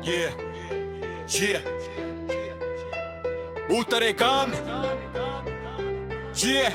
Yeah, yeah. उतरे काम, yeah.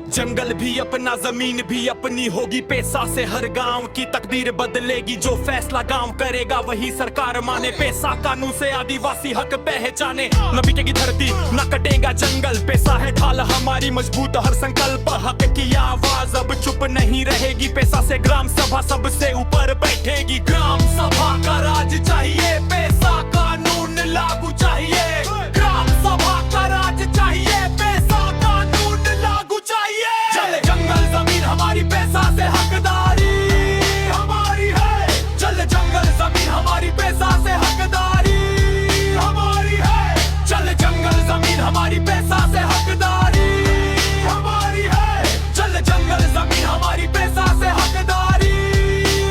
जंगल भी अपना, जमीन भी अपनी होगी, पैसा से हर गांव की तकदीर बदलेगी। जो फैसला गांव करेगा वही सरकार माने। पैसा कानून से आदिवासी हक पहचाने। न बिकेगी धरती, न कटेगा जंगल। पैसा है ढाल हमारी मजबूत हर संकल्प। हक की आवाज अब चुप नहीं रहेगी। पैसा से ग्राम सभा सबसे ऊपर बैठेगी। ग्राम सभा का राज चाहिए, पैसा कानून लागू चाहिए। ग्राम सभा का राज चाहिए, पैसा कानून लागू चाहिए। चले जंगल जमीन हमारी, पैसा से हकदारी हमारी है। चले जंगल जमीन हमारी, पैसा से हकदारी हमारी है। चले जंगल जमीन हमारी, पैसा से हकदारी हमारी है। चले जंगल जमीन हमारी, पैसा से हकदारी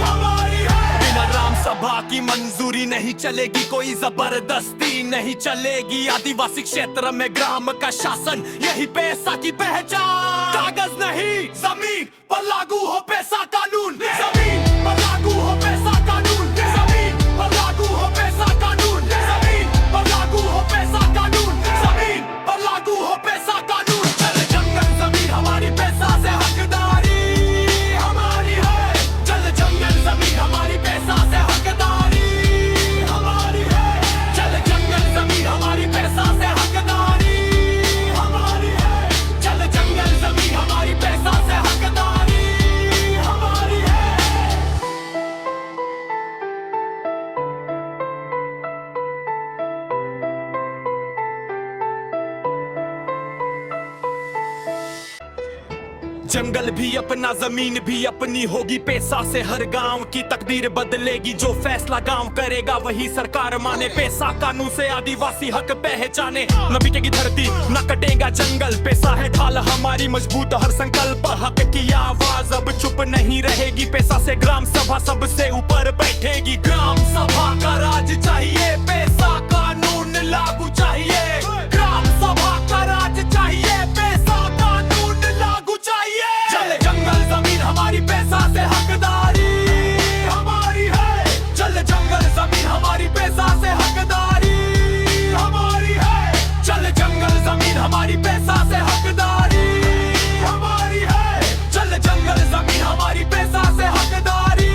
हमारी है। बिना ग्राम सभा की मंजूरी नहीं चलेगी, कोई जबरदस्ती नहीं चलेगी। आदिवासी क्षेत्र में ग्राम का शासन, यही पैसा की पहचान। कागज नहीं जमीन पर लागू हो पैसा कानून। जमीन पर लागू हो पैसा कानून। जमीन पर लागू हो पैसा कानून। जमीन पर लागू हो पैसा कानून। जमीन पर लागू हो पैसा कानून। चले जंगल जमीन हमारी, पैसा से हकदारी हमारी है। चले जंगल जमीन हमारी, पैसा से हकदारी हमारी है। चले जंगल जमीन हमारी, पैसा से हकदारी हमारी है। चले जंगल जमीन हमारी, पैसा से हकदारी हमारी है। जंगल भी अपना, जमीन भी अपनी होगी। पैसा से हर गांव की तकदीर बदलेगी। जो फैसला गांव करेगा वही सरकार माने। पैसा कानून से आदिवासी हक पहचाने। न बिकेगी धरती, न कटेगा जंगल। पैसा है ढाल हमारी मजबूत हर संकल्प। हक की आवाज अब चुप नहीं रहेगी। पैसा से ग्राम सभा सबसे ऊपर बैठेगी। ग्राम सभा का राज चाहिए, पैसा कानून लागू चाहिए। ग्राम सभा का राज चाहिए, पैसा कानून लागू चाहिए। चले जंगल जमीन हमारी, पैसा से हकदारी हमारी है। चले जंगल जमीन हमारी, पैसा से हकदारी हमारी है। चले जंगल जमीन हमारी, पैसा से हकदारी हमारी है। चले जंगल जमीन हमारी, पैसा से हकदारी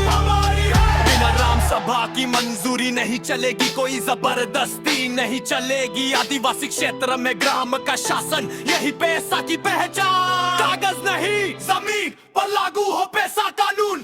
हमारी है। बिना ग्राम सभा की मंजूरी नहीं चलेगी, कोई जबरदस्ती नहीं चलेगी। आदिवासी क्षेत्र में ग्राम का शासन, यही पैसा की पहचान। कागज नहीं जमीन पर लागू हो पैसा कानून।